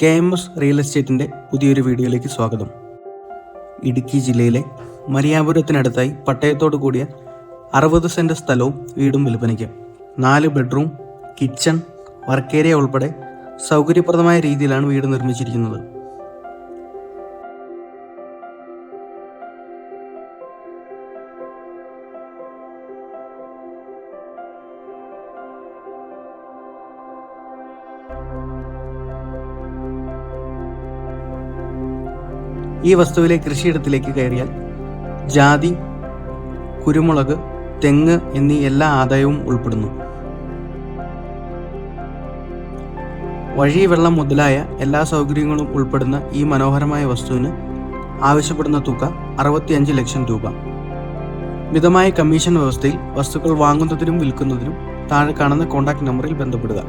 KMS real എസ്റ്റേറ്റിൻ്റെ പുതിയൊരു വീഡിയോയിലേക്ക് സ്വാഗതം. ഇടുക്കി ജില്ലയിലെ മരിയാപുരത്തിനടുത്തായി പട്ടയത്തോട് കൂടിയ 60 സെൻറ് സ്ഥലവും വീടും വിൽപ്പനയ്ക്ക്. 4 ബെഡ്റൂം, കിച്ചൺ, വർക്ക് ഏരിയ ഉൾപ്പെടെ സൗകര്യപ്രദമായ രീതിയിലാണ് വീട് നിർമ്മിച്ചിരിക്കുന്നത്. ഈ വസ്തുവിലെ കൃഷിയിടത്തിലേക്ക് കയറിയാൽ ജാതി, കുരുമുളക്, തെങ്ങ് എന്നീ എല്ലാ ആദായവും ഉൾപ്പെടുന്നു. വഴി, വെള്ളം മുതലായ എല്ലാ സൗകര്യങ്ങളും ഉൾപ്പെടുന്ന ഈ മനോഹരമായ വസ്തുവിന് ആവശ്യപ്പെടുന്ന തുക 65 ലക്ഷം രൂപ. മിതമായ കമ്മീഷൻ വ്യവസ്ഥയിൽ വസ്തുക്കൾ വാങ്ങുന്നതിനും വിൽക്കുന്നതിനും താഴെ കാണുന്ന കോൺടാക്ട് നമ്പറിൽ ബന്ധപ്പെടുക.